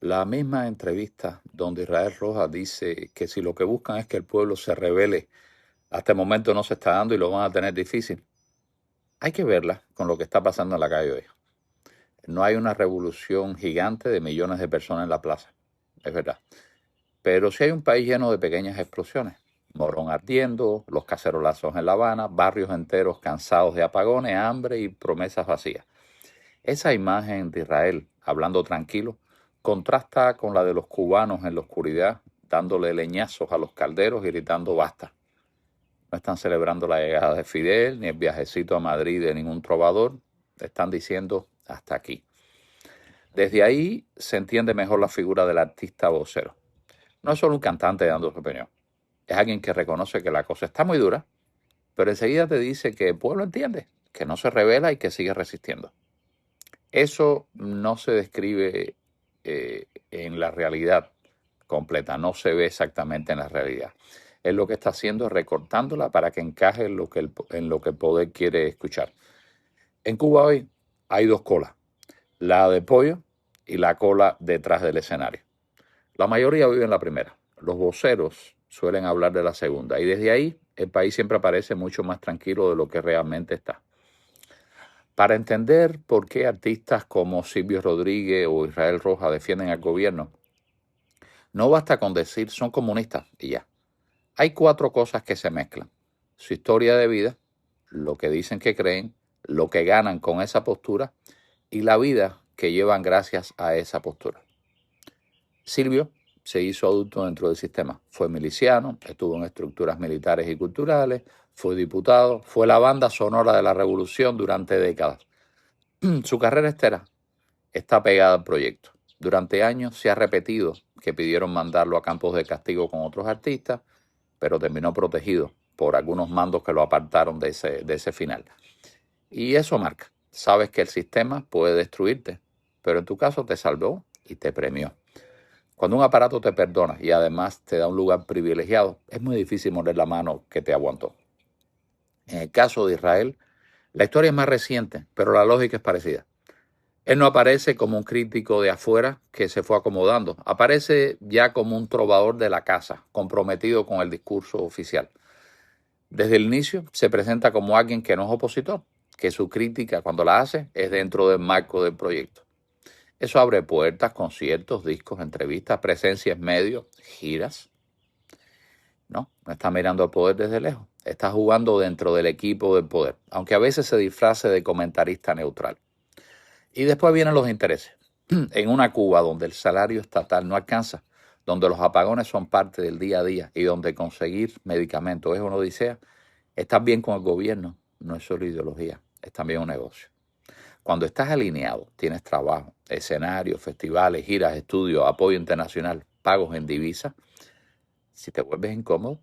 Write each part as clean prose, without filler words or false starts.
La misma entrevista donde Israel Rojas dice que si lo que buscan es que el pueblo se rebele, hasta el momento no se está dando y lo van a tener difícil. Hay que verla con lo que está pasando en la calle hoy. No hay una revolución gigante de millones de personas en la plaza, es verdad. Pero sí hay un país lleno de pequeñas explosiones. Morón ardiendo, los cacerolazos en La Habana, barrios enteros cansados de apagones, hambre y promesas vacías. Esa imagen de Israel hablando tranquilo contrasta con la de los cubanos en la oscuridad, dándole leñazos a los calderos y gritando basta. No están celebrando la llegada de Fidel ni el viajecito a Madrid de ningún trovador. Están diciendo hasta aquí. Desde ahí se entiende mejor la figura del artista vocero. No es solo un cantante dando su opinión. Es alguien que reconoce que la cosa está muy dura, pero enseguida te dice que el pueblo entiende, que no se revela y que sigue resistiendo. Eso no se describe en la realidad completa, no se ve exactamente en la realidad. Él lo que está haciendo es recortándola para que encaje en lo que el poder quiere escuchar. En Cuba hoy hay dos colas, la de pollo y la cola detrás del escenario. La mayoría vive en la primera. Los voceros suelen hablar de la segunda y desde ahí el país siempre parece mucho más tranquilo de lo que realmente está. Para entender por qué artistas como Silvio Rodríguez o Israel Rojas defienden al gobierno, no basta con decir son comunistas y ya. Hay cuatro cosas que se mezclan. Su historia de vida, lo que dicen que creen, lo que ganan con esa postura y la vida que llevan gracias a esa postura. Silvio se hizo adulto dentro del sistema. Fue miliciano, estuvo en estructuras militares y culturales, fue diputado, fue la banda sonora de la revolución durante décadas. Su carrera entera está pegada al proyecto. Durante años se ha repetido que pidieron mandarlo a campos de castigo con otros artistas, pero terminó protegido por algunos mandos que lo apartaron de ese final. Y eso marca. Sabes que el sistema puede destruirte, pero en tu caso te salvó y te premió. Cuando un aparato te perdona y además te da un lugar privilegiado, es muy difícil morder la mano que te aguantó. En el caso de Israel, la historia es más reciente, pero la lógica es parecida. Él no aparece como un crítico de afuera que se fue acomodando. Aparece ya como un trovador de la casa, comprometido con el discurso oficial. Desde el inicio se presenta como alguien que no es opositor, que su crítica cuando la hace es dentro del marco del proyecto. Eso abre puertas, conciertos, discos, entrevistas, presencias en medios, giras. No está mirando al poder desde lejos. Está jugando dentro del equipo del poder, aunque a veces se disfrace de comentarista neutral. Y después vienen los intereses. En una Cuba donde el salario estatal no alcanza, donde los apagones son parte del día a día y donde conseguir medicamentos es una odisea, estar bien con el gobierno no es solo ideología, es también un negocio. Cuando estás alineado, tienes trabajo, escenarios, festivales, giras, estudios, apoyo internacional, pagos en divisa, si te vuelves incómodo,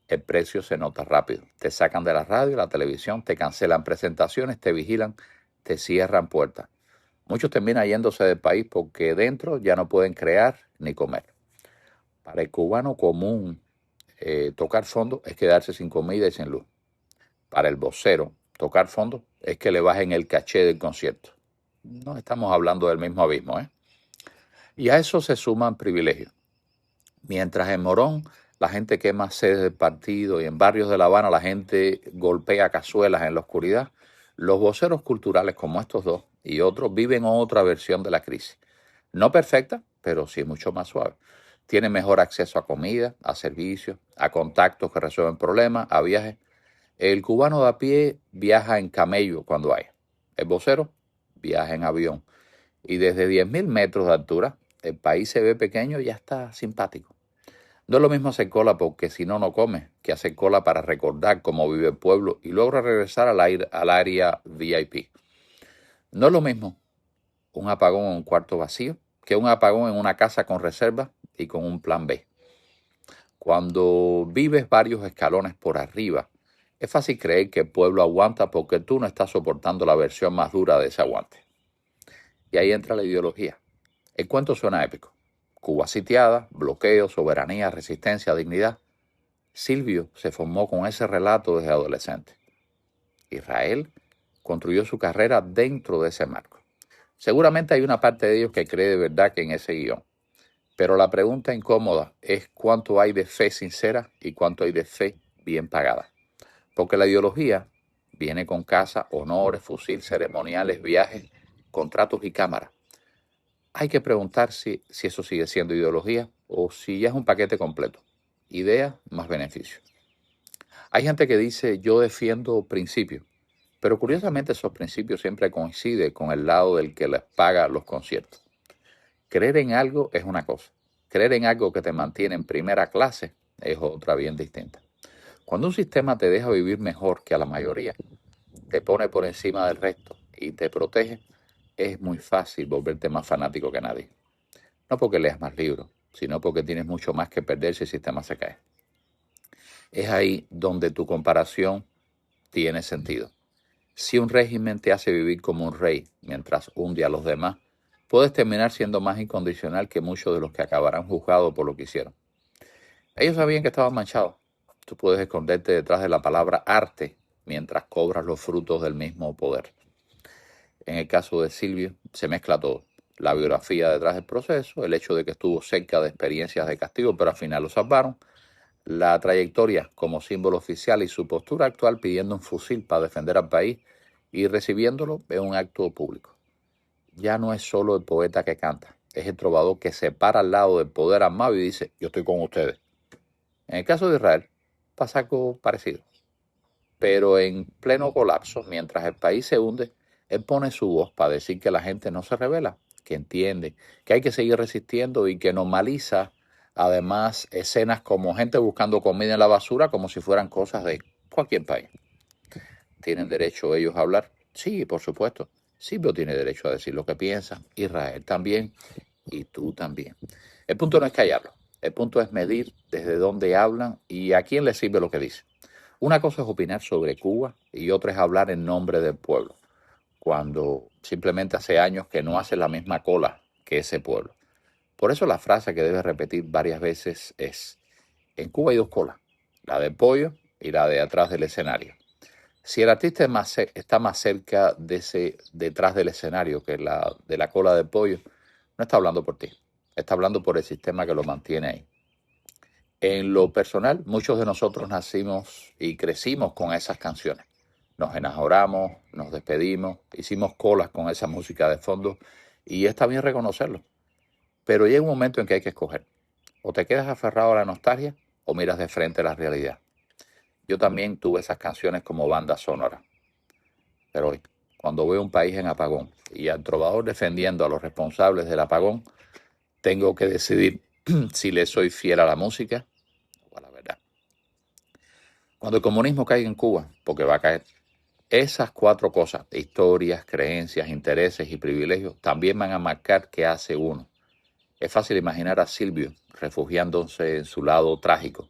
el precio se nota rápido. Te sacan de la radio, la televisión, te cancelan presentaciones, te vigilan, te cierran puertas. Muchos terminan yéndose del país porque dentro ya no pueden crear ni comer. Para el cubano común, tocar fondo es quedarse sin comida y sin luz. Para el vocero, tocar fondo es que le bajen el caché del concierto. No estamos hablando del mismo abismo, ¿eh? Y a eso se suman privilegios. Mientras en Morón la gente quema sedes del partido y en barrios de La Habana la gente golpea cazuelas en la oscuridad, los voceros culturales como estos dos y otros viven otra versión de la crisis. No perfecta, pero sí mucho más suave. Tienen mejor acceso a comida, a servicios, a contactos que resuelven problemas, a viajes. El cubano de a pie viaja en camello cuando hay. El vocero viaja en avión. Y desde 10.000 metros de altura, el país se ve pequeño y ya está simpático. No es lo mismo hacer cola porque si no, no come, que hacer cola para recordar cómo vive el pueblo y luego regresar al área VIP. No es lo mismo un apagón en un cuarto vacío que un apagón en una casa con reserva y con un plan B. Cuando vives varios escalones por arriba, es fácil creer que el pueblo aguanta porque tú no estás soportando la versión más dura de ese aguante. Y ahí entra la ideología. El cuento suena épico. Cuba sitiada, bloqueo, soberanía, resistencia, dignidad. Silvio se formó con ese relato desde adolescente. Israel construyó su carrera dentro de ese marco. Seguramente hay una parte de ellos que cree de verdad que en ese guión. Pero la pregunta incómoda es cuánto hay de fe sincera y cuánto hay de fe bien pagada. Porque la ideología viene con casa, honores, fusil, ceremoniales, viajes, contratos y cámaras. Hay que preguntar si eso sigue siendo ideología o si ya es un paquete completo. Idea más beneficio. Hay gente que dice yo defiendo principios, pero curiosamente esos principios siempre coinciden con el lado del que les paga los conciertos. Creer en algo es una cosa. Creer en algo que te mantiene en primera clase es otra bien distinta. Cuando un sistema te deja vivir mejor que a la mayoría, te pone por encima del resto y te protege, es muy fácil volverte más fanático que nadie. No porque leas más libros, sino porque tienes mucho más que perder si el sistema se cae. Es ahí donde tu comparación tiene sentido. Si un régimen te hace vivir como un rey mientras hunde a los demás, puedes terminar siendo más incondicional que muchos de los que acabarán juzgados por lo que hicieron. Ellos sabían que estaban manchados. Tú puedes esconderte detrás de la palabra arte mientras cobras los frutos del mismo poder. En el caso de Silvio, se mezcla todo. La biografía detrás del proceso, el hecho de que estuvo cerca de experiencias de castigo, pero al final lo salvaron, la trayectoria como símbolo oficial y su postura actual pidiendo un fusil para defender al país y recibiéndolo en un acto público. Ya no es solo el poeta que canta, es el trovador que se para al lado del poder armado y dice, yo estoy con ustedes. En el caso de Israel, pasa algo parecido. Pero en pleno colapso, mientras el país se hunde, él pone su voz para decir que la gente no se revela, que entiende, que hay que seguir resistiendo y que normaliza además escenas como gente buscando comida en la basura como si fueran cosas de cualquier país. ¿Tienen derecho ellos a hablar? Sí, por supuesto. Silvio tiene derecho a decir lo que piensa, Israel también y tú también. El punto no es callarlo, el punto es medir desde dónde hablan y a quién le sirve lo que dice. Una cosa es opinar sobre Cuba y otra es hablar en nombre del pueblo, cuando simplemente hace años que no hace la misma cola que ese pueblo. Por eso la frase que debes repetir varias veces es, en Cuba hay dos colas, la del pollo y la de atrás del escenario. Si el artista está más cerca de ese detrás del escenario que de la cola del pollo, no está hablando por ti, está hablando por el sistema que lo mantiene ahí. En lo personal, muchos de nosotros nacimos y crecimos con esas canciones. Nos enamoramos, nos despedimos, hicimos colas con esa música de fondo y está bien reconocerlo. Pero llega un momento en que hay que escoger. O te quedas aferrado a la nostalgia o miras de frente la realidad. Yo también tuve esas canciones como banda sonora. Pero hoy, cuando veo un país en apagón y al trovador defendiendo a los responsables del apagón, tengo que decidir si le soy fiel a la música o a la verdad. Cuando el comunismo caiga en Cuba, porque va a caer, esas cuatro cosas, historias, creencias, intereses y privilegios, también van a marcar qué hace uno. Es fácil imaginar a Silvio refugiándose en su lado trágico,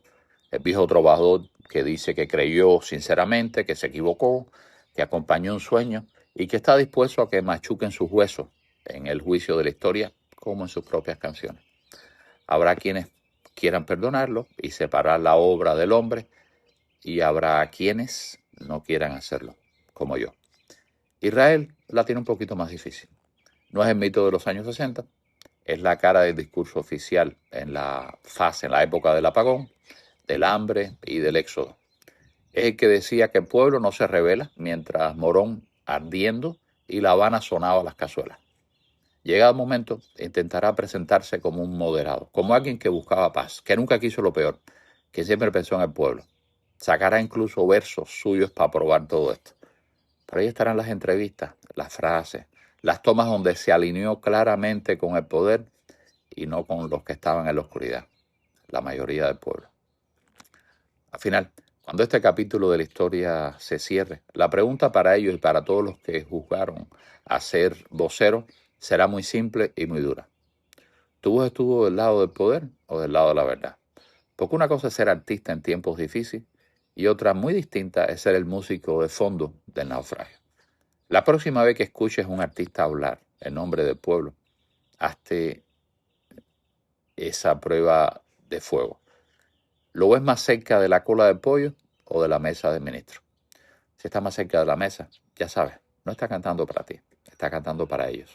el viejo trovador que dice que creyó sinceramente, que se equivocó, que acompañó un sueño y que está dispuesto a que machuquen sus huesos en el juicio de la historia como en sus propias canciones. Habrá quienes quieran perdonarlo y separar la obra del hombre y habrá quienes no quieran hacerlo, como yo. Israel la tiene un poquito más difícil. No es el mito de los años 60, es la cara del discurso oficial en la época del apagón, del hambre y del éxodo. Es el que decía que el pueblo no se rebela mientras Morón ardiendo y La Habana sonaba a las cazuelas. Llegado el momento, intentará presentarse como un moderado, como alguien que buscaba paz, que nunca quiso lo peor, que siempre pensó en el pueblo. Sacará incluso versos suyos para probar todo esto. Por ahí estarán las entrevistas, las frases, las tomas donde se alineó claramente con el poder y no con los que estaban en la oscuridad, la mayoría del pueblo. Al final, cuando este capítulo de la historia se cierre, la pregunta para ellos y para todos los que juzgaron a ser voceros será muy simple y muy dura. ¿Tu voz estuvo del lado del poder o del lado de la verdad? Porque una cosa es ser artista en tiempos difíciles y otra muy distinta es ser el músico de fondo del naufragio. La próxima vez que escuches a un artista hablar en nombre del pueblo, hazte esa prueba de fuego. ¿Lo ves más cerca de la cola del pollo o de la mesa del ministro? Si está más cerca de la mesa, ya sabes, no está cantando para ti, está cantando para ellos.